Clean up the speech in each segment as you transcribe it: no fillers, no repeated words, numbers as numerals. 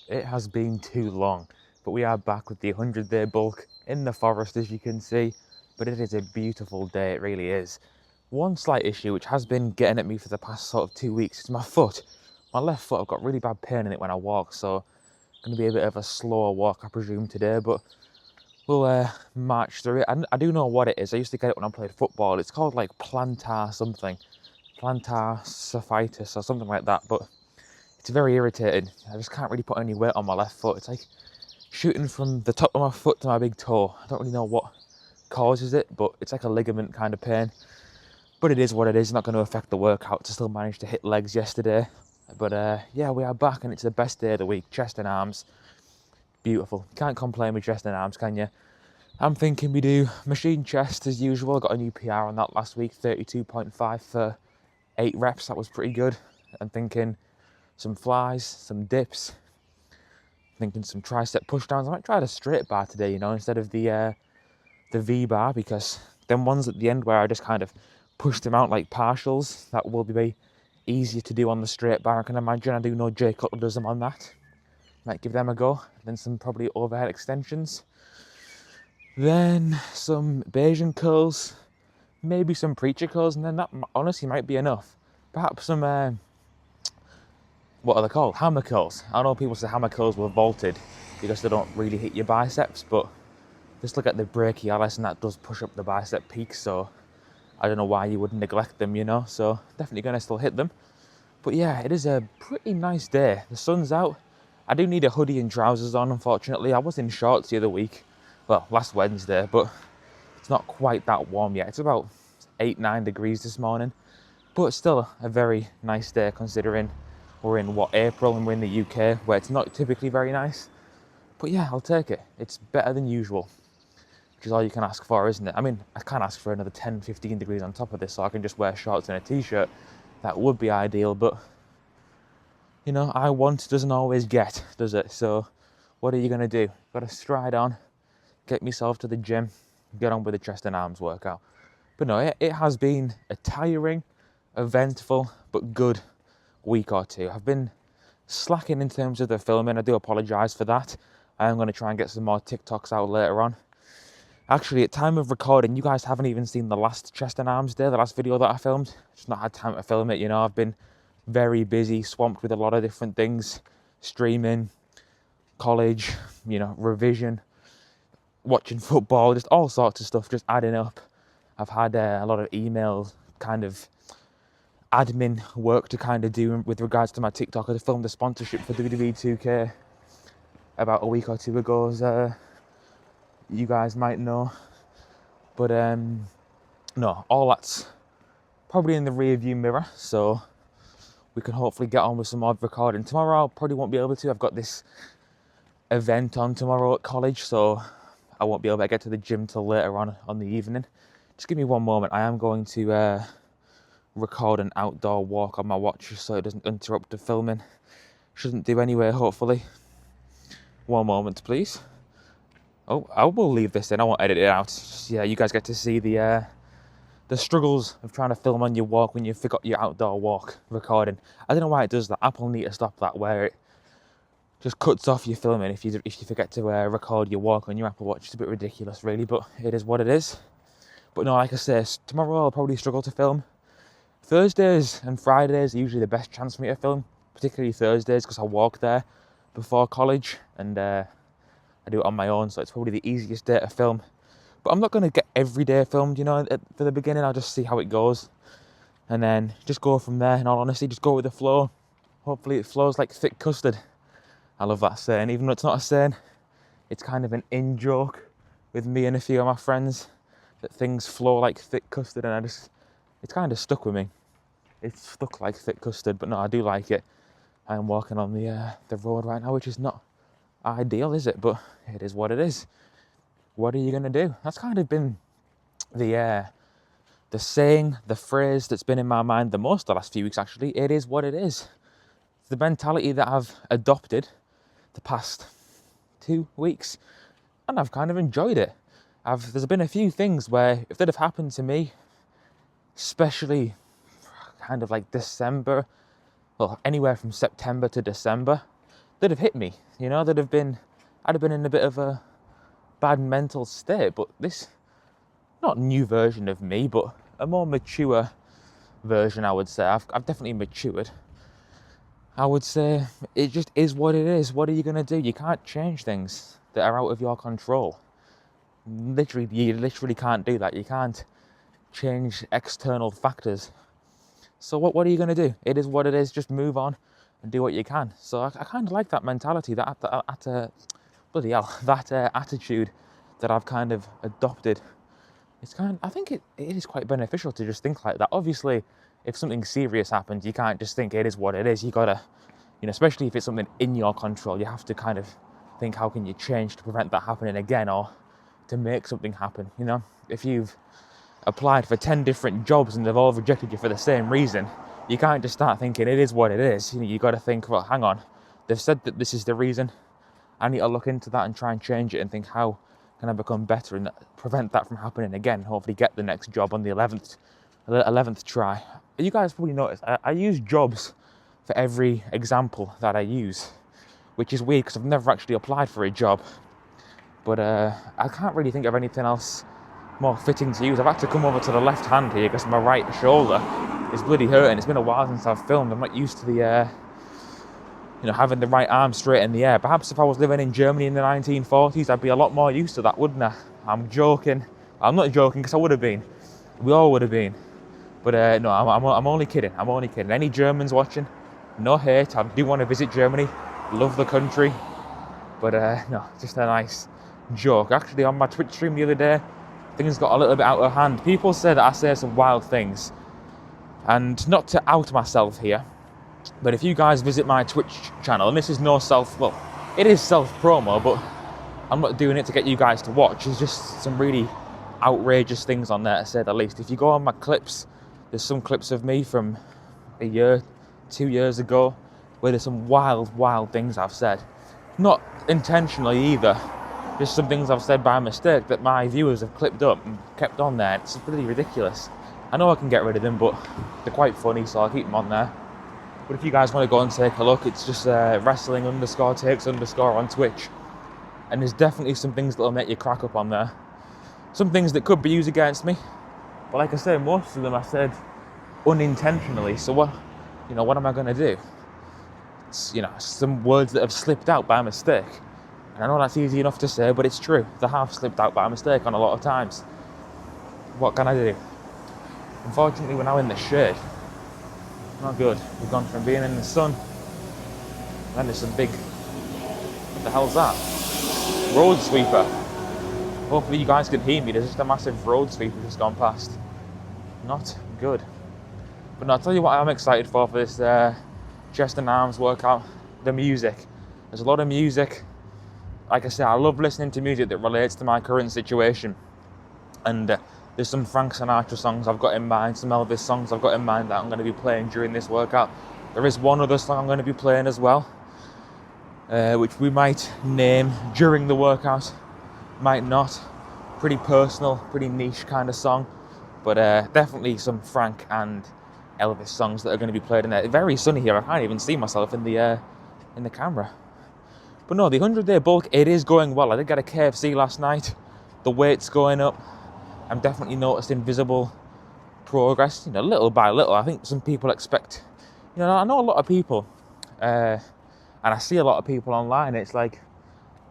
It has been too long, but we are back with the 100-day bulk in the forest, as you can see. But it is a beautiful day, it really is. One slight issue which has been getting at me for the past sort of 2 weeks is my foot. My left foot, I've got really bad pain in it when I walk, so it's going to be a bit of a slower walk, I presume, today, but we'll march through it. I do know what it is. I used to get it when I played football. It's called like plantar something, plantar surphitis or something like that, but it's very irritating. I just can't really put any weight on my left foot. It's like shooting from the top of my foot to my big toe. I don't really know what causes it, but it's like a ligament kind of pain. But it is what it is. It's not going to affect the workout. I still managed to hit legs yesterday. But yeah, we are back and it's the best day of the week. Chest and arms. Beautiful. Can't complain with chest and arms, can you? I'm thinking we do machine chest as usual. I got a new PR on that last week. 32.5 for 8 reps. That was pretty good. I'm thinking some flies, some dips, thinking some tricep push downs. I might try the straight bar today, you know, instead of the V bar, because them ones at the end where I just kind of push them out like partials, that will be easier to do on the straight bar, I can imagine. I do know Jay Cutler does them on that. Might give them a go. Then some probably overhead extensions. Then some Bayesian curls, maybe some preacher curls, and then that honestly might be enough. Perhaps some what are they called? Hammer curls. I know people say hammer curls were vaulted because they don't really hit your biceps, but just look at the brachialis and that does push up the bicep peaks, so I don't know why you would neglect them, you know, so definitely going to still hit them. But yeah, it is a pretty nice day. The sun's out. I do need a hoodie and trousers on, unfortunately. I was in shorts the other week, well, last Wednesday, but it's not quite that warm yet. It's about 8-9 degrees this morning, but still a very nice day considering we're in, April, and we're in the UK, where it's not typically very nice. But yeah, I'll take it. It's better than usual, which is all you can ask for, isn't it? I mean, I can't ask for another 10-15 degrees on top of this, so I can just wear shorts and a t-shirt. That would be ideal, but, you know, I want doesn't always get, does it? So what are you going to do? Got to stride on, get myself to the gym, get on with the chest and arms workout. But no, it has been a tiring, eventful, but good week or two. I've been slacking in terms of the filming. I do apologise for that. I am going to try and get some more TikToks out later on. Actually, at time of recording, you guys haven't even seen the last chest and arms day, the last video that I filmed. Just not had time to film it, you know. I've been very busy, swamped with a lot of different things. Streaming, college, you know, revision, watching football, just all sorts of stuff just adding up. I've had a lot of emails, kind of admin work to kind of do with regards to my TikTok. I filmed a sponsorship for WWE 2K about a week or two ago, as you guys might know. But no, all that's probably in the rear view mirror, so we can hopefully get on with some more recording. Tomorrow I probably won't be able to. I've got this event on tomorrow at college, so I won't be able to get to the gym till later on the evening. Just give me one moment. I am going to record an outdoor walk on my watch so it doesn't interrupt the filming. Shouldn't do anyway, hopefully. One moment, please. Oh, I will leave this in. I won't edit it out. Just, yeah, you guys get to see the struggles of trying to film on your walk when you forgot your outdoor walk recording. I don't know why it does that. Apple need to stop that, where it just cuts off your filming if you forget to record your walk on your Apple Watch. It's a bit ridiculous, really, but it is what it is. But no, like I say, tomorrow I'll probably struggle to film. Thursdays and Fridays are usually the best chance for me to film, particularly Thursdays, because I walk there before college and I do it on my own, so it's probably the easiest day to film. But I'm not going to get every day filmed, you know. For the beginning, I'll just see how it goes and then just go from there. In all honesty, just go with the flow. Hopefully it flows like thick custard. I love that saying, even though it's not a saying. It's kind of an in-joke with me and a few of my friends, that things flow like thick custard, and it's kind of stuck with me. It's stuck like thick custard, but no, I do like it. I'm walking on the road right now, which is not ideal, is it? But it is what it is. What are you going to do? That's kind of been the saying, the phrase that's been in my mind the most the last few weeks, actually. It is what it is. The mentality that I've adopted the past 2 weeks, and I've kind of enjoyed it. There's been a few things where if they'd have happened to me, especially kind of like December, well, anywhere from September to December, they'd have hit me, you know, I'd have been in a bit of a bad mental state. But this, not new version of me, but a more mature version, I would say. I've definitely matured. I would say it just is what it is. What are you going to do? You can't change things that are out of your control. Literally, you literally can't do that. You can't change external factors. So what are you going to do? It is what it is. Just move on and do what you can. So I kind of like that mentality, that bloody hell, that attitude that I've kind of adopted. It's I think it is quite beneficial to just think like that. Obviously, if something serious happens, you can't just think it is what it is. You gotta, you know, especially if it's something in your control, you have to kind of think, how can you change to prevent that happening again, or to make something happen, you know? If you've applied for 10 different jobs and they've all rejected you for the same reason, you can't just start thinking it is what it is. You know, you gotta think, well, hang on, they've said that this is the reason. I need to look into that and try and change it and think, how can I become better and prevent that from happening again? Hopefully get the next job on the 11th try. You guys probably noticed, I use jobs for every example that I use, which is weird because I've never actually applied for a job. But I can't really think of anything else more fitting to use. I've had to come over to the left hand here because my right shoulder is bloody hurting. It's been a while since I've filmed. I'm not used to the you know, having the right arm straight in the air. Perhaps if I was living in Germany in the 1940s, I'd be a lot more used to that, wouldn't I? I'm joking. I'm not joking, because I would have been. We all would have been. But no, I'm only kidding. I'm only kidding. Any Germans watching, no hate. I do want to visit Germany. Love the country. But no, just a nice joke. Actually, on my Twitch stream the other day, things got a little bit out of hand. People say that I say some wild things. And not to out myself here, but if you guys visit my Twitch channel, and this is no it is self-promo, but I'm not doing it to get you guys to watch. There's just some really outrageous things on there, to say the least. If you go on my clips, there's some clips of me from a year, 2 years ago, where there's some wild things I've said. Not intentionally either, just some things I've said by mistake that my viewers have clipped up and kept on there. It's really ridiculous. I know I can get rid of them, but they're quite funny, so I'll keep them on there. But if you guys want to go and take a look, it's just wrestling_takes_ on Twitch. And there's definitely some things that'll make you crack up on there. Some things that could be used against me. But like I say, most of them I said unintentionally. So what am I going to do? It's, you know, some words that have slipped out by mistake. And I know that's easy enough to say, but it's true. They have slipped out by mistake on a lot of times. What can I do? Unfortunately, we're now in the shade. Not good. We've gone from being in the sun, then there's some big, what the hell's that? Road sweeper. Hopefully you guys can hear me. There's just a massive road sweeper just gone past. Not good. But no, I'll tell you what I'm excited for this chest and arms workout. The music. There's a lot of music. Like I said, I love listening to music that relates to my current situation. And there's some Frank Sinatra songs I've got in mind, some Elvis songs I've got in mind that I'm going to be playing during this workout. There is one other song I'm going to be playing as well, which we might name during the workout, might not. Pretty personal, pretty niche kind of song, but definitely some Frank and Elvis songs that are going to be played in there. It's very sunny here. I can't even see myself in the camera. But no, the 100-day bulk, it is going well. I did get a KFC last night. The weight's going up. I'm definitely noticing visible progress, you know, little by little. I think some people expect, you know, I know a lot of people, and I see a lot of people online, it's like,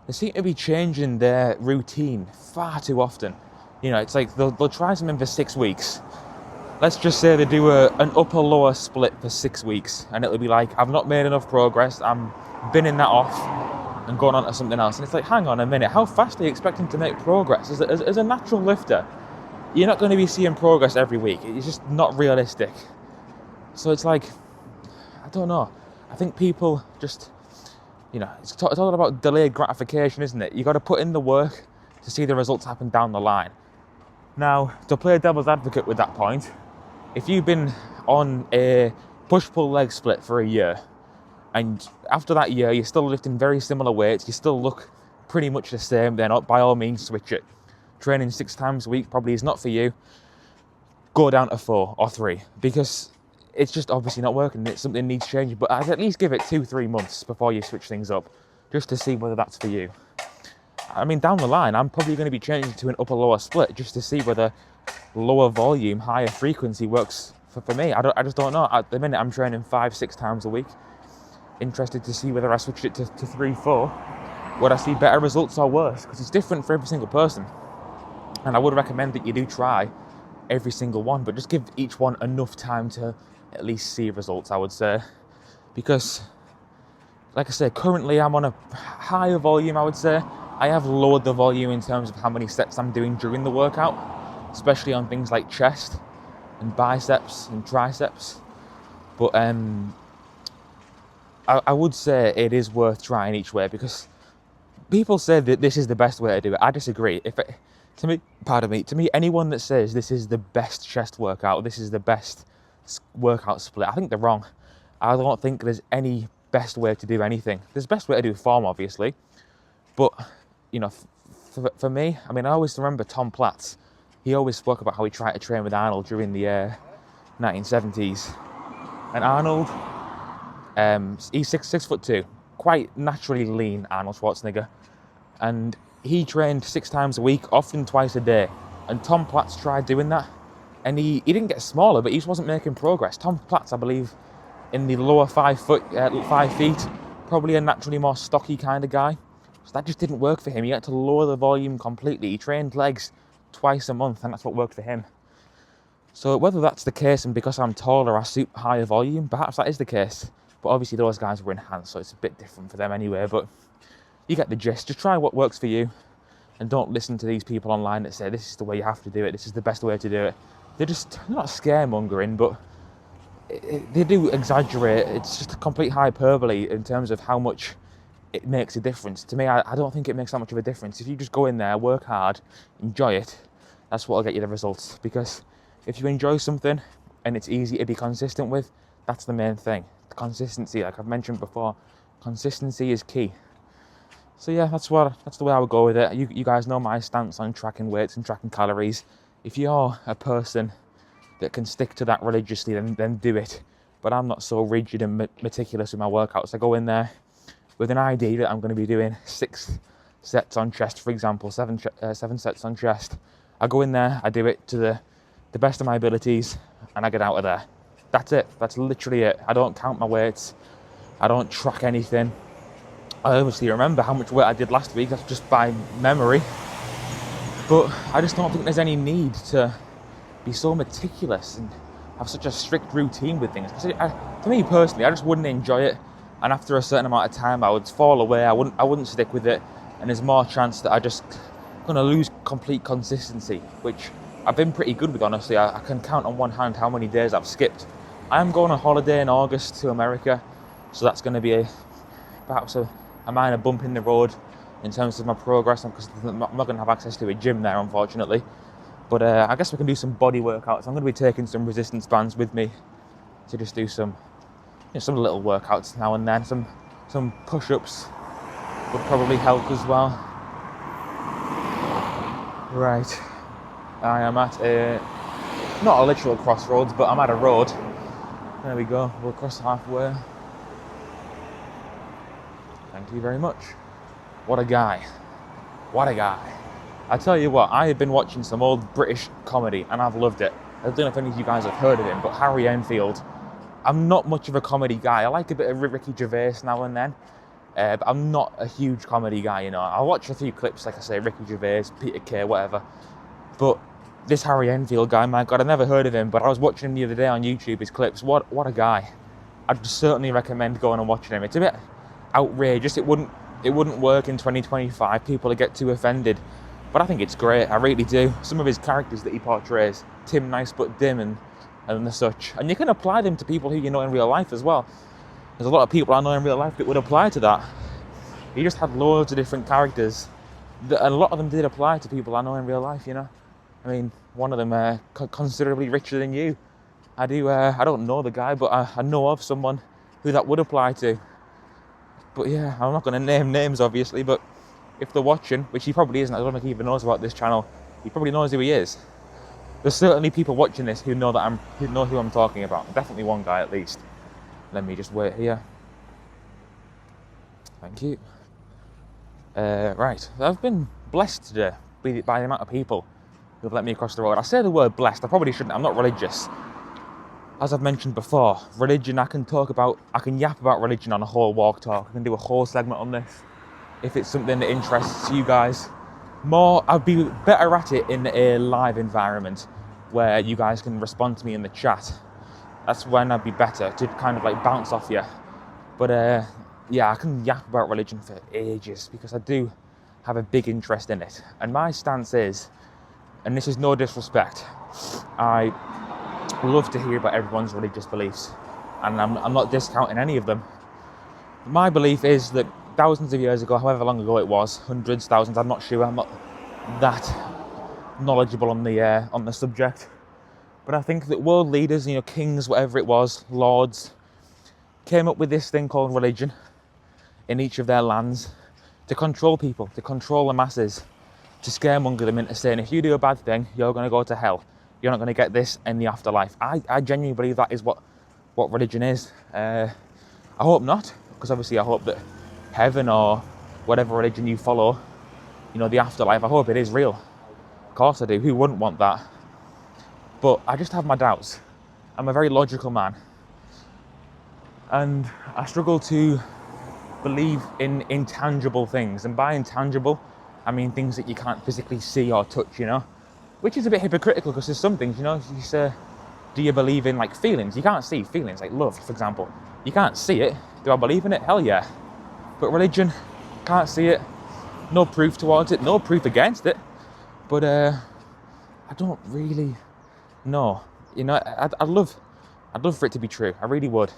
they seem to be changing their routine far too often. You know, it's like, they'll try something for 6 weeks. Let's just say they do an upper-lower split for 6 weeks, and it'll be like, I've not made enough progress, I'm binning that off, and going on to something else. And it's like, hang on a minute, how fast are you expecting to make progress? As a natural lifter, you're not going to be seeing progress every week. It's just not realistic. So it's like, I don't know. I think people just, you know, it's all about delayed gratification, isn't it? You got to put in the work to see the results happen down the line. Now, to play devil's advocate with that point, if you've been on a push-pull leg split for a year, and after that year you're still lifting very similar weights, you still look pretty much the same, then by all means switch it. Training 6 times a week probably is not for you. Go down to 4 or 3, because it's just obviously not working. It's something that needs changing, but I'd at least give it 2-3 months before you switch things up, just to see whether that's for you. I mean, down the line, I'm probably going to be changing to an upper-lower split just to see whether lower volume, higher frequency works for me. I just don't know. At the minute, I'm training 5-6 times a week. Interested to see whether I switch it to 3-4. Would I see better results or worse? Because it's different for every single person. And I would recommend that you do try every single one, but just give each one enough time to at least see results, I would say. Because, like I said, currently I'm on a higher volume, I would say. I have lowered the volume in terms of how many sets I'm doing during the workout, especially on things like chest and biceps and triceps. But I would say it is worth trying each way, because people say that this is the best way to do it. I disagree. To me, anyone that says this is the best chest workout, this is the best workout split, I think they're wrong. I don't think there's any best way to do anything. There's best way to do form, obviously, but you know, for me, I mean, I always remember Tom Platz. He always spoke about how he tried to train with Arnold during the 1970s, and Arnold, he's 6'2", quite naturally lean, Arnold Schwarzenegger, and he trained 6 times a week, often twice a day. And Tom Platz tried doing that, and he didn't get smaller, but he just wasn't making progress. Tom Platz, I believe, in the lower 5 feet, probably a naturally more stocky kind of guy. So that just didn't work for him. He had to lower the volume completely. He trained legs twice a month, and that's what worked for him. So whether that's the case, and because I'm taller, I suit higher volume, perhaps that is the case. But obviously those guys were enhanced, so it's a bit different for them anyway. But you get the gist. Just try what works for you, and don't listen to these people online that say this is the way you have to do it, this is the best way to do it. They're not scaremongering, but they do exaggerate. It's just a complete hyperbole in terms of how much it makes a difference. To me, I don't think it makes that much of a difference. If you just go in there, work hard, enjoy it, that's what will get you the results. Because if you enjoy something and it's easy to be consistent with, that's the main thing. The consistency, like I've mentioned before, consistency is key. So yeah, that's the way I would go with it. You guys know my stance on tracking weights and tracking calories. If you're a person that can stick to that religiously, then do it. But I'm not so rigid and meticulous with my workouts. I go in there with an idea that I'm going to be doing 6 sets on chest, for example, 7 sets on chest. I go in there, I do it to the best of my abilities, and I get out of there. That's it. That's literally it. I don't count my weights. I don't track anything. I obviously remember how much weight I did last week. That's just by memory. But I just don't think there's any need to be so meticulous and have such a strict routine with things. To me personally, I just wouldn't enjoy it. And after a certain amount of time, I would fall away. I wouldn't stick with it. And there's more chance that I just going to lose complete consistency, which I've been pretty good with, honestly. I can count on one hand how many days I've skipped. I am going on holiday in August to America, so that's going to be perhaps a minor bump in the road in terms of my progress, because I'm not going to have access to a gym there, unfortunately. But I guess we can do some body workouts. I'm going to be taking some resistance bands with me to just do some little workouts now and then. Some push-ups would probably help as well. Right, I am at not a literal crossroads, but I'm at a road. There we go, we're across halfway. Thank you very much. What a guy. What a guy. I tell you what, I have been watching some old British comedy and I've loved it. I don't know if any of you guys have heard of him, but Harry Enfield. I'm not much of a comedy guy. I like a bit of Ricky Gervais now and then, but I'm not a huge comedy guy, you know. I'll watch a few clips, like I say, Ricky Gervais, Peter Kay, whatever. But this Harry Enfield guy, my God, I never heard of him, but I was watching him the other day on YouTube, his clips. What a guy. I'd certainly recommend going and watching him. It's a bit outrageous. It wouldn't work in 2025. People would get too offended. But I think it's great. I really do. Some of his characters that he portrays, Tim Nice but Dim and the such. And you can apply them to people who you know in real life as well. There's a lot of people I know in real life that would apply to that. He just had loads of different characters. And a lot of them did apply to people I know in real life, you know. I mean, one of them considerably richer than you. I don't know the guy, but I know of someone who that would apply to. But yeah, I'm not going to name names, obviously, but if they're watching, which he probably isn't, I don't think he even knows about this channel, he probably knows who he is. there's certainly people watching this who know who know who I'm talking about. Definitely one guy at least. Let me just wait here. Thank you. Right, I've been blessed today by the amount of people who've let me across the road. I say the word blessed, I probably shouldn't, I'm not religious. As I've mentioned before, religion, I can yap about religion on a whole walk talk. I can do a whole segment on this if it's something that interests you guys. I'd be better at it in a live environment where you guys can respond to me in the chat. That's when I'd be better to kind of like bounce off you. But yeah, I can yap about religion for ages because I do have a big interest in it. And my stance is, and this is no disrespect, I love to hear about everyone's religious beliefs, and I'm not discounting any of them. My belief is that thousands of years ago, however long ago it was, hundreds, thousands, I'm not sure, I'm not that knowledgeable on the subject, but I think that world leaders, kings, whatever it was, lords, came up with this thing called religion in each of their lands to control people, to control the masses, to scaremonger them into saying, if you do a bad thing, you're going to go to hell. You're not going to get this in the afterlife. I genuinely believe that is what religion is. I hope not, because obviously I hope that heaven or whatever religion you follow, the afterlife, I hope it is real. Of course I do. Who wouldn't want that? But I just have my doubts. I'm a very logical man. And I struggle to believe in intangible things. And by intangible, I mean things that you can't physically see or touch, which is a bit hypocritical because there's some things, you say, do you believe in like feelings? You can't see feelings, like love, for example. You can't see it. Do I believe in it? Hell yeah. But religion, can't see it. No proof towards it, no proof against it. But I don't really know. I'd love for it to be true. I really would.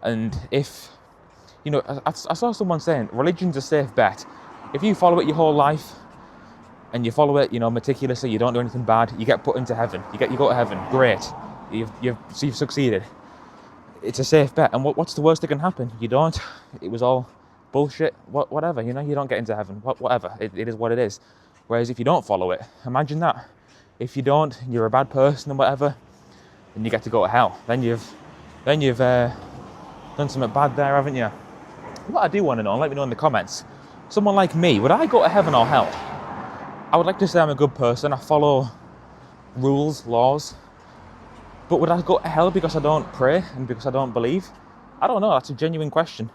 And if, I saw someone saying religion's a safe bet. If you follow it your whole life, and you follow it, meticulously, you don't do anything bad, you get put into heaven. You go to heaven. Great. You've succeeded. It's a safe bet. And what's the worst that can happen? You don't. It was all bullshit. Whatever. You don't get into heaven. Whatever. It is what it is. Whereas if you don't follow it, imagine that. If you don't, you're a bad person and whatever, and you get to go to hell. Then you've done something bad there, haven't you? What I do want to know, let me know in the comments. Someone like me, would I go to heaven or hell? I would like to say I'm a good person. I follow rules, laws. But would I go to hell because I don't pray and because I don't believe? I don't know. That's a genuine question.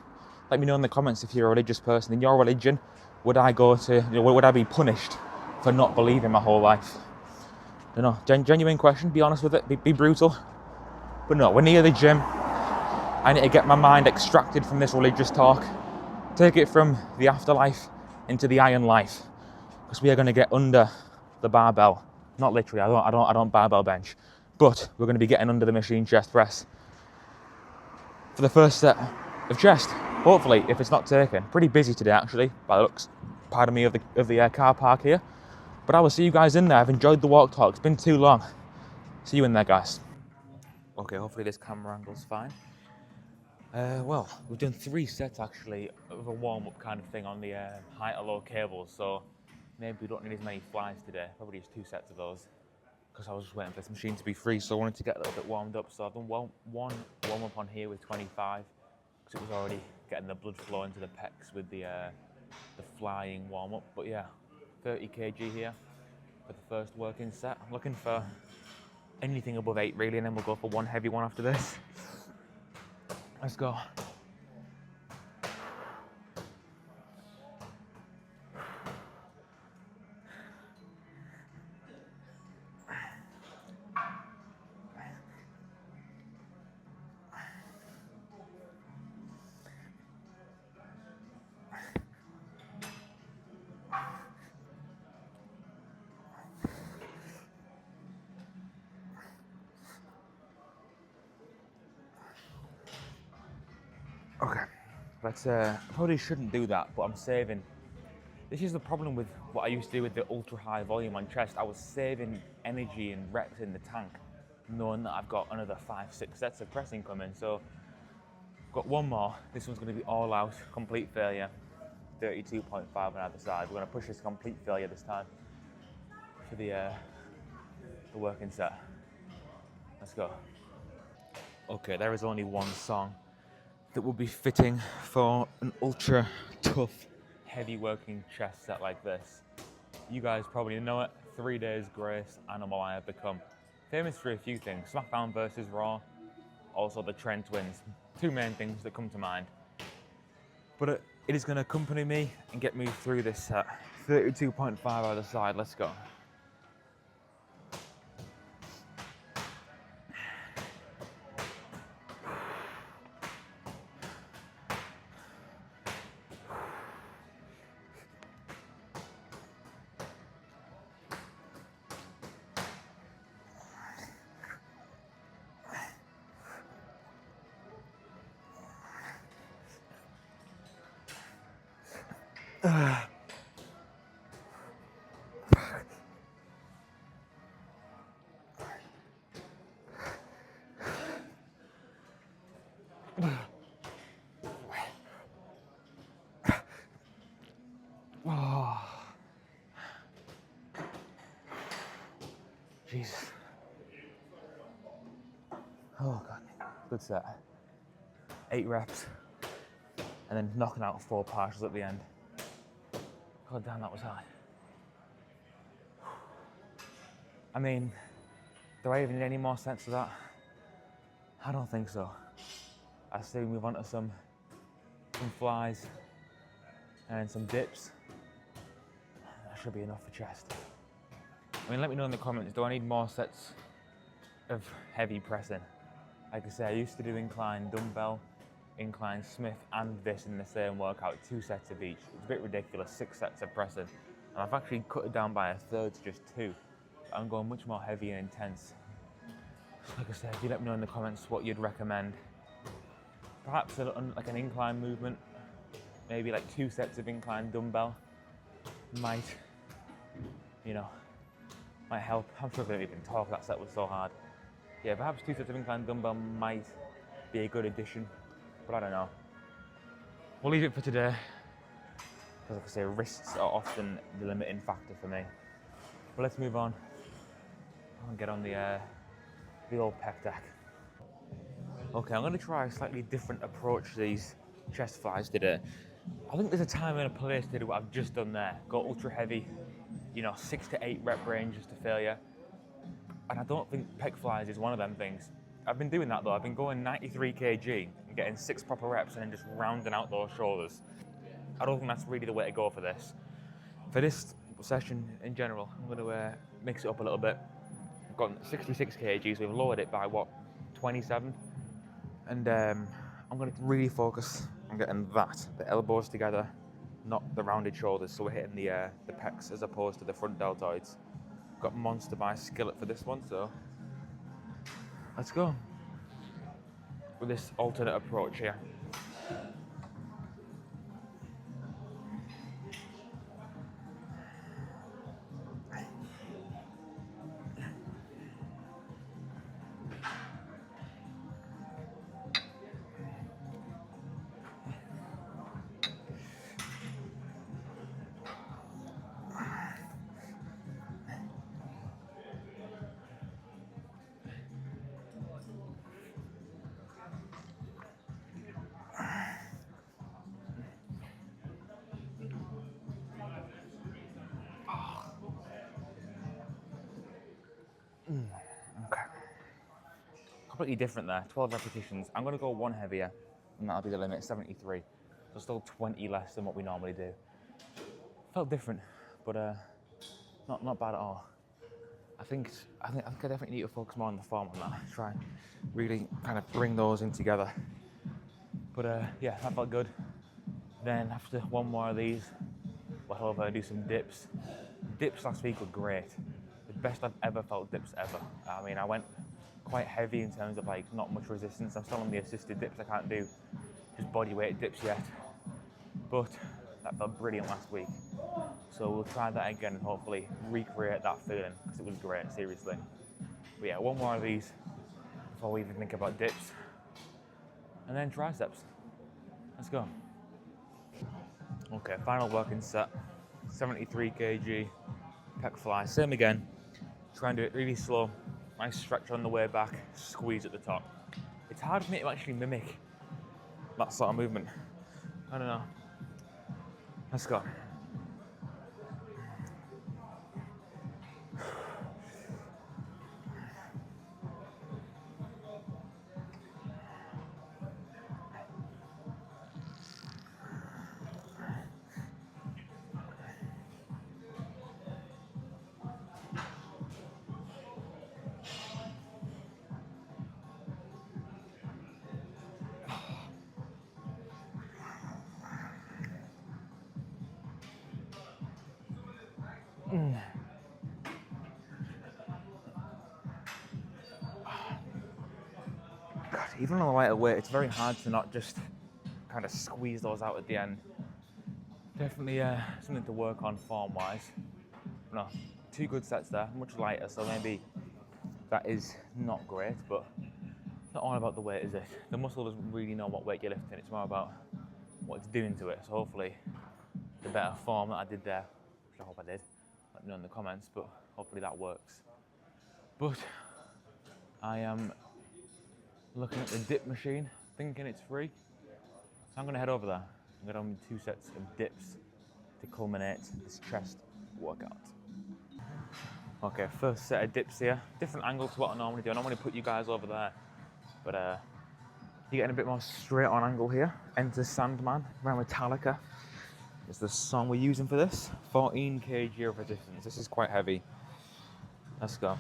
Let me know in the comments if you're a religious person. In your religion, would I would I be punished for not believing my whole life? I don't know. Genuine question. Be honest with it. Be brutal. But no, we're near the gym. I need to get my mind extracted from this religious talk. Take it from the afterlife into the iron life. Because we are going to get under the barbell. Not literally, I don't barbell bench. But we're going to be getting under the machine chest press for the first set of chest. Hopefully, if it's not taken. Pretty busy today, actually, by the looks, pardon me, of the car park here. But I will see you guys in there. I've enjoyed the walk talk. It's been too long. See you in there, guys. Okay, hopefully this camera angle's fine. Well, we've done 3 sets actually of a warm-up kind of thing on the high to low cables, so maybe we don't need as many flies today. Probably just 2 sets of those, because I was just waiting for this machine to be free, so I wanted to get a little bit warmed up. So I've done one warm-up on here with 25, because it was already getting the blood flow into the pecs with the flying warm-up. But yeah, 30 kg here for the first working set. I'm looking for anything above 8 really, and then we'll go for one heavy one after this. Let's go. Okay, let's, probably shouldn't do that, but I'm saving. This is the problem with what I used to do with the ultra high volume on chest. I was saving energy and reps in the tank, knowing that I've got another 5-6 sets of pressing coming. So I've got one more. This one's going to be all out, complete failure. 32.5 on either side. We're going to push this complete failure this time for the the working set. Let's go. Okay, there is only one song that would be fitting for an ultra tough, heavy working chest set like this. You guys probably know it. 3 Days Grace, Animal I Have Become. Famous for a few things. SmackDown versus Raw, also the Trent Twins. Two main things that come to mind. But it is going to accompany me and get me through this set. 32.5 either side, let's go. Oh, Jesus. Oh God, good set. 8 reps, and then knocking out 4 partials at the end. God damn, that was hard. I mean, do I even need any more sets of that? I don't think so. I say we move on to some flies and some dips. That should be enough for chest. I mean, let me know in the comments, do I need more sets of heavy pressing? Like I say, I used to do incline dumbbell, incline Smith, and this in the same workout, 2 sets of each. It's a bit ridiculous, 6 sets of pressing. And I've actually cut it down by a third to just 2. I'm going much more heavy and intense. Like I said, do let me know in the comments what you'd recommend. Perhaps like an incline movement, maybe like 2 sets of incline dumbbell might, might help. I'm sure I couldn't even talk, that set was so hard. Yeah, perhaps 2 sets of incline dumbbell might be a good addition, but I don't know. We'll leave it for today, because like I say, wrists are often the limiting factor for me. But let's move on and get on the old pec deck. Okay, I'm going to try a slightly different approach to these chest flies today. I think there's a time and a place to do what I've just done there. Go ultra heavy, 6 to 8 rep ranges to failure. And I don't think pec flies is one of them things. I've been doing that though. I've been going 93 kg and getting 6 proper reps and then just rounding out those shoulders. I don't think that's really the way to go for this. For this session in general, I'm going to mix it up a little bit. I've got 66 kg, so we've lowered it by 27? And I'm going to really focus on getting the elbows together, not the rounded shoulders, so we're hitting the pecs as opposed to the front deltoids. Got Monster by Skillet for this one, so let's go with this alternate approach here. Okay. Completely different there, 12 repetitions. I'm going to go 1 heavier, and that'll be the limit, 73. So still 20 less than what we normally do. Felt different, but not bad at all. I think I definitely need to focus more on the form on that. Try and really kind of bring those in together. But yeah, that felt good. Then after 1 more of these, we'll over do some dips. Dips last week were great. The best I've ever felt dips ever. I mean, I went quite heavy in terms of like not much resistance. I'm still on the assisted dips. I can't do just body weight dips yet. But that felt brilliant last week. So we'll try that again and hopefully recreate that feeling, because it was great, seriously. But yeah, 1 more of these before we even think about dips. And then triceps. Let's go. Okay, final working set. 73 kg pec fly. Same again. Try and do it really slow. Nice stretch on the way back, squeeze at the top. It's hard for me to actually mimic that sort of movement. I don't know. Let's go. God, even on the lighter weight, it's very hard to not just kind of squeeze those out at the end. Definitely something to work on form-wise. No, 2 good sets there, much lighter, so maybe that is not great, but it's not all about the weight, is it? The muscle doesn't really know what weight you're lifting, it's more about what it's doing to it. So hopefully the better form that I did there, which I hope I did, let me know in the comments, but hopefully that works. But I am looking at the dip machine, thinking it's free. So I'm gonna head over there and get on with 2 sets of dips to culminate this chest workout. Okay, first set of dips here. Different angle to what I normally do. I normally put you guys over there, but you're getting a bit more straight on angle here. Enter Sandman by Metallica. It's the song we're using for this. 14 kg of resistance. This is quite heavy. Let's go.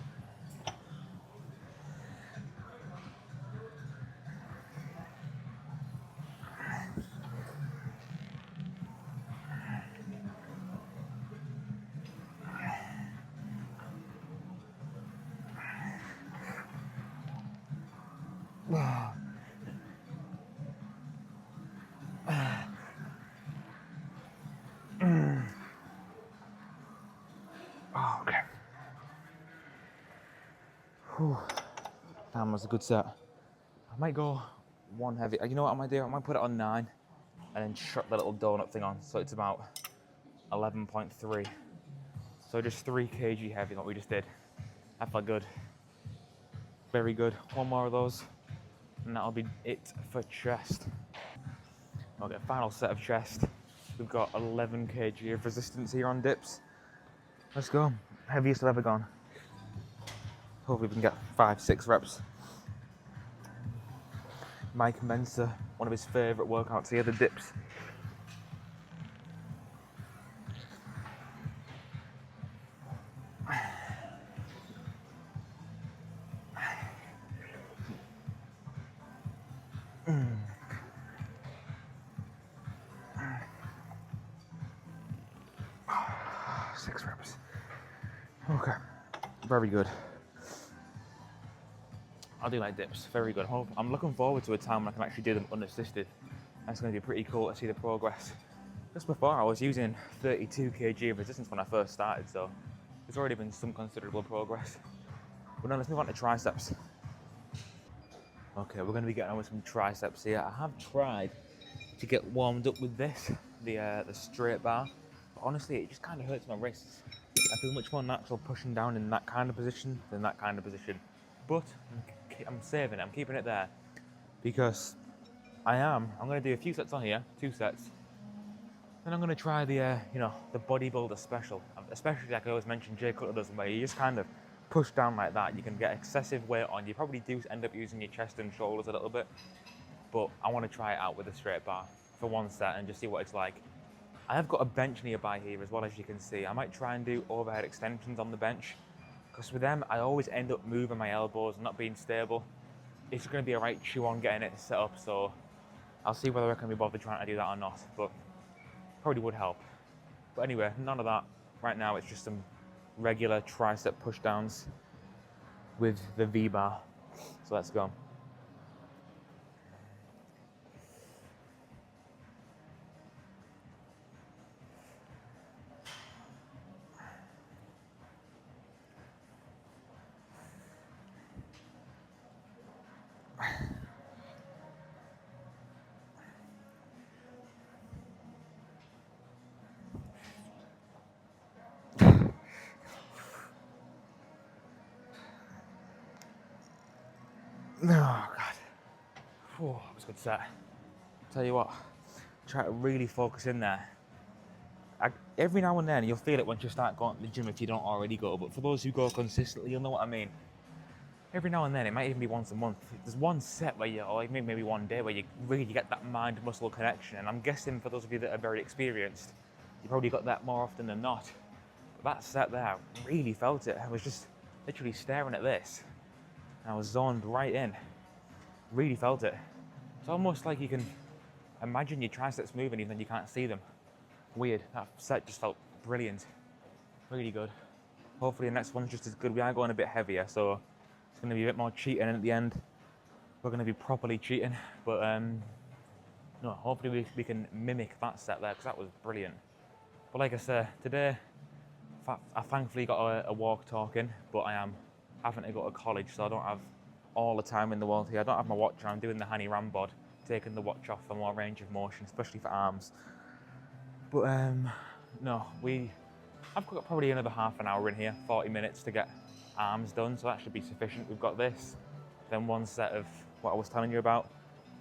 Oh, okay. Whew. That was a good set. I might go 1 heavy. You know what I might do? I might put it on 9 and then shut the little donut thing on. So it's about 11.3. So just 3 kg heavy, what we just did. That felt good. Very good. 1 more of those, and that'll be it for chest. Okay, final set of chest. We've got 11 kg of resistance here on dips. Let's go. Heaviest I've ever gone. Hopefully we can get 5-6 reps. Mike Mensa, one of his favourite workouts here, the dips. Six reps. Okay, very good. I'll do like dips, very good. I'm looking forward to a time when I can actually do them unassisted. That's going to be pretty cool to see the progress. Just before, I was using 32 kg of resistance when I first started, so there's already been some considerable progress. But now let's move on to triceps. Okay, we're going to be getting on with some triceps here. I have tried to get warmed up with this, the straight bar, but honestly, it just kind of hurts my wrists. I feel much more natural pushing down in that kind of position than that kind of position. But I'm saving it, I'm keeping it there, because I'm going to do a few sets on here, 2 sets. Then I'm going to try the the bodybuilder special, especially like I always mention Jay Cutler does, where you just kind of push down like that. You can get excessive weight on. You probably do end up using your chest and shoulders a little bit, but I want to try it out with a straight bar for 1 set and just see what it's like. I have got a bench nearby here as well, as you can see. I might try and do overhead extensions on the bench, because with them, I always end up moving my elbows and not being stable. It's going to be a right chew on getting it set up, so I'll see whether I can be bothered trying to do that or not, but probably would help. But anyway, none of that. Right now, it's just some regular tricep push downs with the V-bar. So let's go. Oh God. Whew, that was a good set. Tell you what, try to really focus in there. Every now and then you'll feel it once you start going to the gym if you don't already go, but for those who go consistently, you'll know what I mean. Every now and then, it might even be once a month, there's one set where you, or maybe one day where you really get that mind-muscle connection, and I'm guessing for those of you that are very experienced, you probably got that more often than not. But that set there, I really felt it. I was just literally staring at this, and I was zoned right in. Really felt it. It's almost like you can imagine your triceps moving even though you can't see them. Weird. That set just felt brilliant. Really good. Hopefully the next one's just as good. We are going a bit heavier, so it's going to be a bit more cheating, and at the end we're going to be properly cheating. But no, hopefully we can mimic that set there, because that was brilliant. But like I said, today I thankfully got a walk talking, but I am having to go to college, so I don't have all the time in the world here. I don't have my watch on. I'm doing the Hani Rambod, taking the watch off for more range of motion, especially for arms. But no, I've got probably another half an hour in here, 40 minutes to get arms done, so that should be sufficient. We've got this, then one set of what I was telling you about,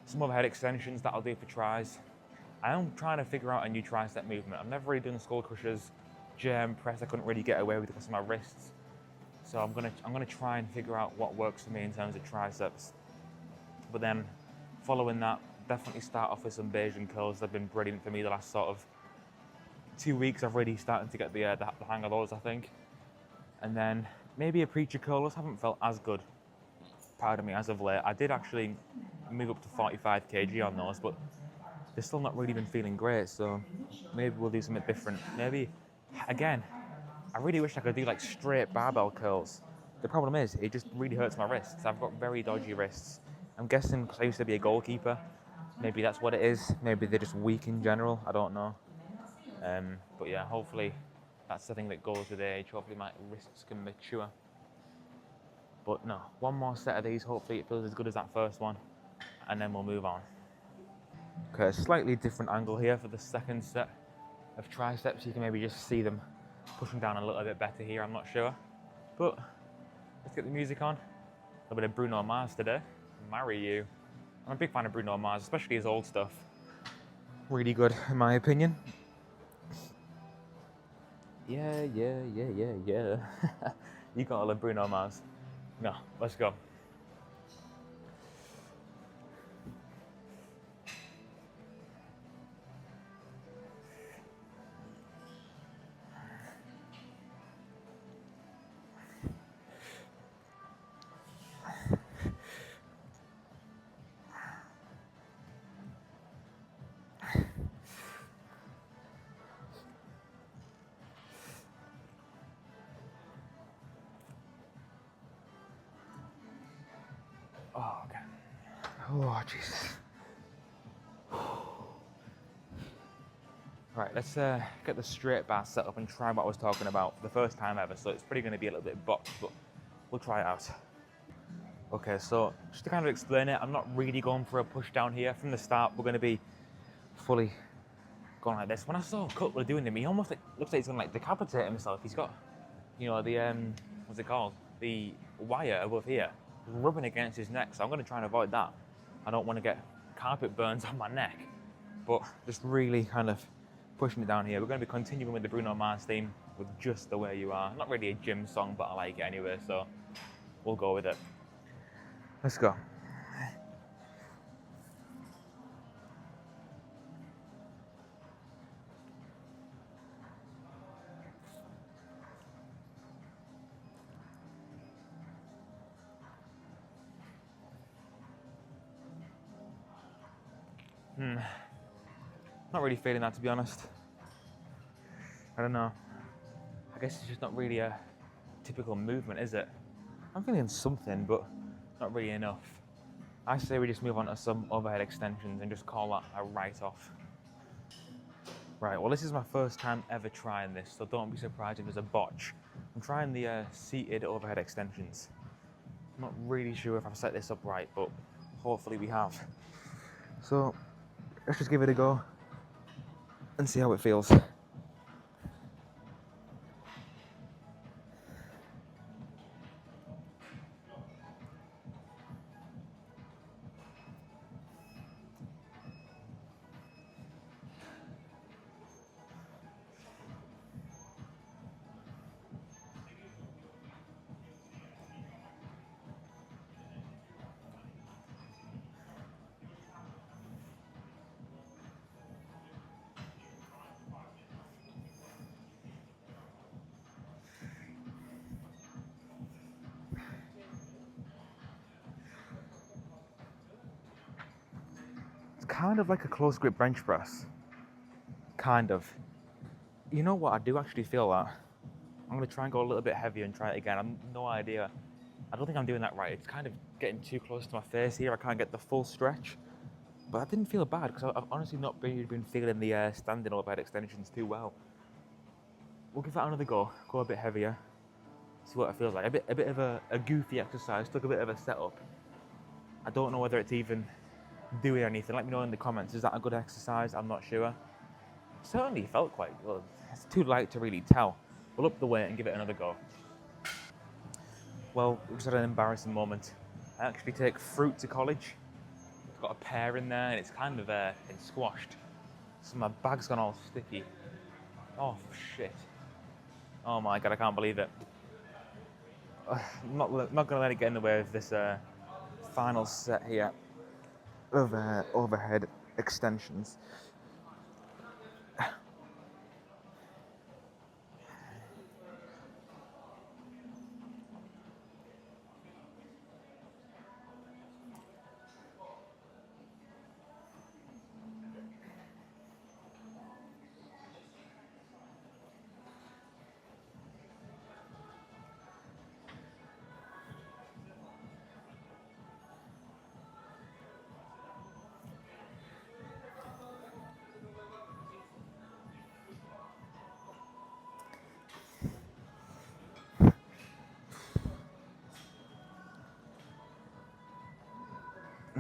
some overhead extensions that I'll do for tries. I am trying to figure out a new tricep movement. I've never really done skull crushers, germ press. I couldn't really get away with it because of my wrists. So I'm gonna try and figure out what works for me in terms of triceps. But then, following that, definitely start off with some Bayesian curls. They've been brilliant for me the last sort of 2 weeks. I've really started to get the hang of those, I think. And then maybe a preacher curl. Those haven't felt as good, pardon me, as of late. I did actually move up to 45 kg on those, but they've still not really been feeling great. So maybe we'll do something different. Maybe, again, I really wish I could do like straight barbell curls. The problem is, it just really hurts my wrists. I've got very dodgy wrists. I'm guessing because I used to be a goalkeeper, maybe that's what it is. Maybe they're just weak in general, I don't know. But yeah, hopefully that's the thing that goes with age. Hopefully my wrists can mature. But no, one more set of these. Hopefully it feels as good as that first one, and then we'll move on. Okay, a slightly different angle here for the second set of triceps. You can maybe just see them pushing down a little bit better here, I'm not sure. But let's get the music on. A little bit of Bruno Mars today. Marry You. I'm a big fan of Bruno Mars, especially his old stuff. Really good, in my opinion. Yeah. You gotta love Bruno Mars. No, let's go. Oh, okay. Oh, Jesus. Right, let's get the straight bar set up and try what I was talking about for the first time ever. So it's probably going to be a little bit boxed, but we'll try it out. Okay, so just to kind of explain it, I'm not really going for a push down here. From the start, we're going to be fully going like this. When I saw Cutler doing them, he almost looks like he's going to like decapitate himself. He's got, you know, the what's it called? The wire above here rubbing against his neck. So I'm going to try and avoid that. I don't want to get carpet burns on my neck, but just really kind of pushing it down here. We're going to be continuing with the Bruno Mars theme with Just the Way You Are. Not really a gym song, but I like it anyway, so we'll go with it. Let's go. Not really feeling that, to be honest. I don't know. I guess it's just not really a typical movement, is it? I'm feeling something, but not really enough. I say we just move on to some overhead extensions and just call that a write-off. Right, well, this is my first time ever trying this, so don't be surprised if there's a botch. I'm trying the seated overhead extensions. I'm not really sure if I've set this up right, but hopefully we have. So let's just give it a go and see how it feels. kind of like a close grip bench press. Kind of. You know what? I do actually feel that. I'm going to try and go a little bit heavier and try it again. I've no idea. I don't think I'm doing that right. It's kind of getting too close to my face here. I can't get the full stretch. But I didn't feel bad because I've honestly not really been feeling the standing overhead extensions too well. We'll give that another go. Go a bit heavier. See what it feels like. A bit of a goofy exercise. Took a bit of a setup. I don't know whether it's even doing anything. Let me know in the comments. Is that a good exercise? I'm not sure. Certainly felt quite good. It's too light to really tell. We'll up the weight and give it another go. Well, we just had an embarrassing moment. I actually take fruit to college. It's got a pear in there and it's kind of been squashed. So my bag's gone all sticky. Oh shit. Oh my god, I can't believe it. I'm not gonna let it get in the way of this final set here of overhead extensions.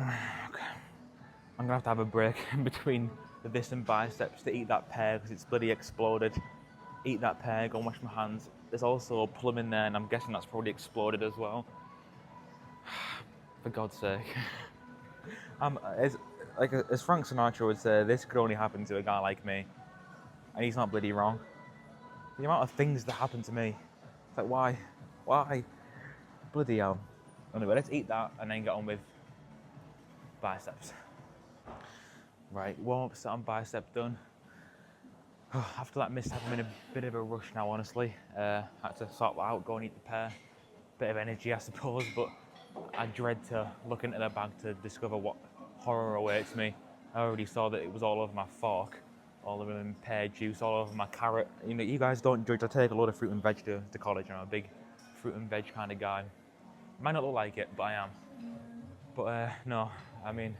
Okay. I'm gonna have a break in between this and biceps to eat that pear because it's bloody exploded. Eat that pear, go and wash my hands. There's also a plum in there and I'm guessing that's probably exploded as well. For God's sake. As Frank Sinatra would say, this could only happen to a guy like me. And he's not bloody wrong. The amount of things that happen to me. It's like, why? Why? Bloody hell. Anyway, let's eat that and then get on with biceps. Right, warm up set on bicep done. After that mishap, I'm in a bit of a rush now, honestly. Had to sort that out, go and eat the pear. Bit of energy, I suppose, but I dread to look into the bag to discover what horror awaits me. I already saw that it was all over my fork, all over my pear juice, all over my carrot. You know, you guys don't judge. I take a lot of fruit and veg to college. I'm a big fruit and veg kind of guy. Might not look like it, but I am. But no, I mean,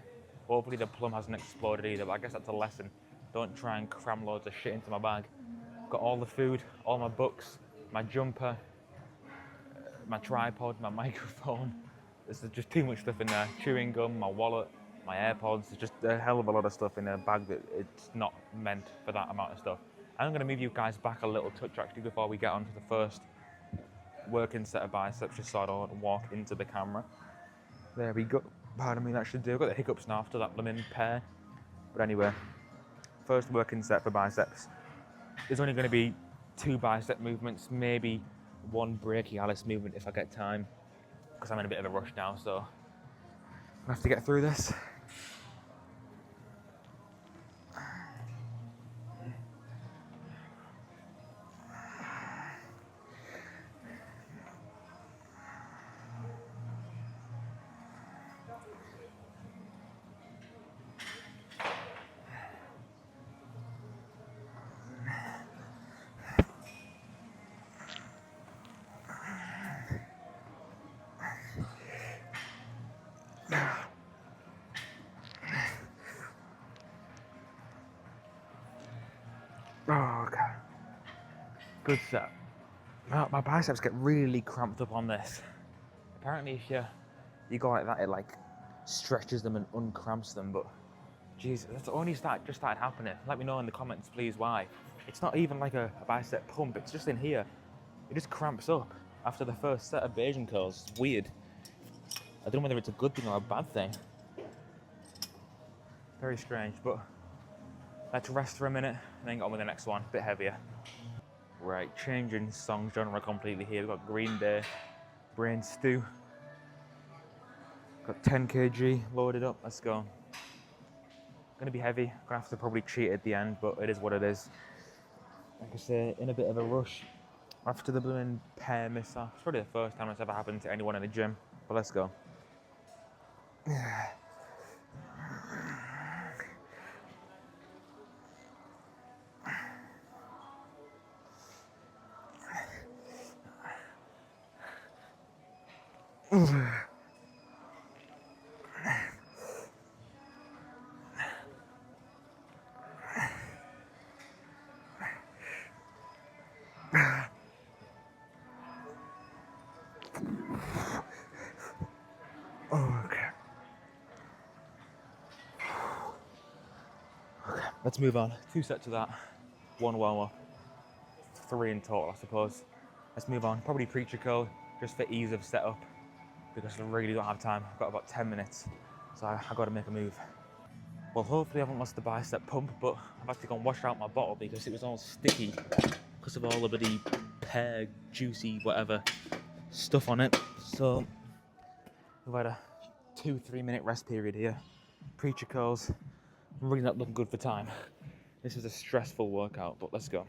hopefully the plum hasn't exploded either, but I guess that's a lesson. Don't try and cram loads of shit into my bag. Got all the food, all my books, my jumper, my tripod, my microphone. There's just too much stuff in there. Chewing gum, my wallet, my AirPods. There's just a hell of a lot of stuff in a bag that it's not meant for that amount of stuff. I'm going to move you guys back a little touch actually before we get on to the first working set of biceps, just so I don't walk into the camera. There we go. Pardon me, that should do. I've got the hiccups now after that blooming pear. But anyway, first working set for biceps. There's only going to be 2 bicep movements, maybe 1 brachialis movement if I get time, because I'm in a bit of a rush now, so I have to get through this. Oh, okay. Good set. My biceps get really cramped up on this. Apparently if you go like that, it like stretches them and uncramps them, but jeez, that's only just started happening. Let me know in the comments please why. It's not even like a bicep pump, it's just in here. It just cramps up after the first set of Bayesian curls. It's weird. I don't know whether it's a good thing or a bad thing. Very strange, but let's rest for a minute and then get on with the next one, a bit heavier. Right, changing song genre completely here. We've got Green Day, Brain Stew. Got 10 kg loaded up, let's go. Gonna be heavy, gonna have to probably cheat at the end, but it is what it is. Like I say, in a bit of a rush after the blooming pear mishap. It's probably the first time it's ever happened to anyone in the gym, but let's go. Okay. Okay, let's move on. 2 sets of that, 1 warm-up, 3 in total, I suppose. Let's move on. Probably preacher curl, just for ease of setup, because I really don't have time. I've got about 10 minutes, so I got to make a move. Well, hopefully I haven't lost the bicep pump, but I've actually gone wash out my bottle because it was all sticky because of all the bloody pear, juicy, whatever stuff on it. So we've had a 2-3 minute rest period here. Preacher curls. I'm really not looking good for time. This was a stressful workout, but let's go.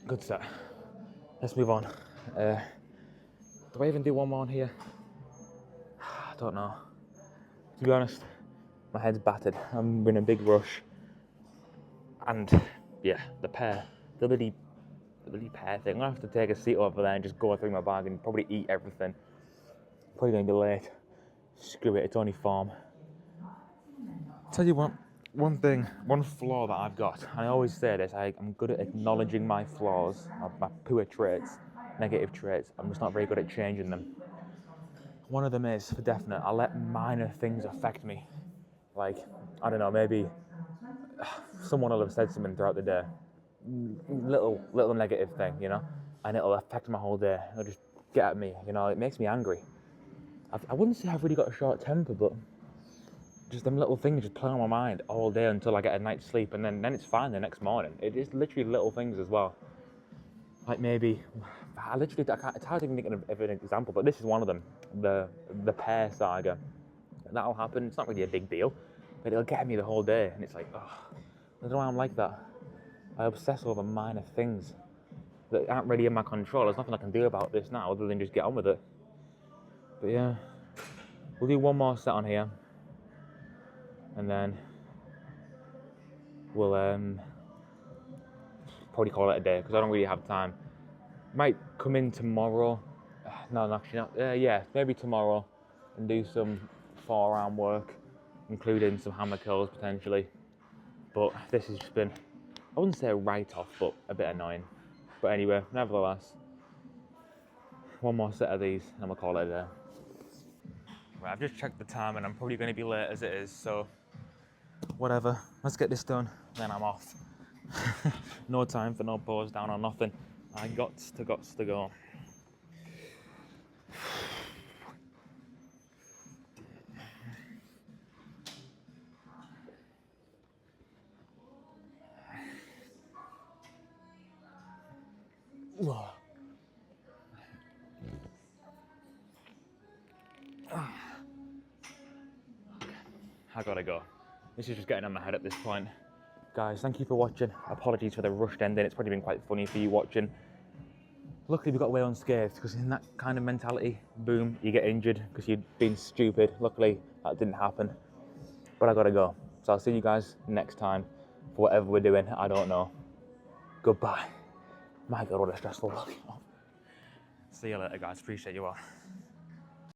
Good set. Let's move on. Do I even do one more on here? I don't know. To be honest, my head's battered. I'm in a big rush. And yeah, the bloody pear thing. I'm gonna have to take a seat over there and just go through my bag and probably eat everything. Probably gonna be late. Screw it, it's only form. Tell you what, one flaw that I've got, and I always say this, I'm good at acknowledging my flaws, my poor traits, negative traits. I'm just not very good at changing them. One of them is, for definite, I let minor things affect me. Like, I don't know, maybe someone will have said something throughout the day, little negative thing, you know, and it'll affect my whole day. It'll just get at me, you know, it makes me angry. I wouldn't say I've really got a short temper, but just them little things just play on my mind all day until I get a night's sleep, and then it's fine the next morning. It is literally little things as well. Like maybe, it's hard to even think of an example, but this is one of them, the pear saga. That'll happen, it's not really a big deal, but it'll get me the whole day, and it's like, oh, I don't know why I'm like that. I obsess over minor things that aren't really in my control. There's nothing I can do about this now other than just get on with it. But yeah, we'll do one more set on here, and then we'll probably call it a day because I don't really have time. Might come in tomorrow. No, actually not. Yeah, maybe tomorrow and do some forearm work, including some hammer curls potentially. But this has just been, I wouldn't say a write-off, but a bit annoying. But anyway, nevertheless, one more set of these and we'll call it a day. Right, I've just checked the time and I'm probably going to be late as it is, so whatever. Let's get this done, then I'm off. No time for no pause down or nothing. I got to go. I gotta go. This is just getting on my head at this point. Guys, thank you for watching. Apologies for the rushed ending. It's probably been quite funny for you watching. Luckily we got away unscathed, because in that kind of mentality, boom, you get injured because you've been stupid. Luckily that didn't happen. But I gotta go. So I'll see you guys next time for whatever we're doing. I don't know. Goodbye. My God, what a stressful workout. See you later, guys. Appreciate you all.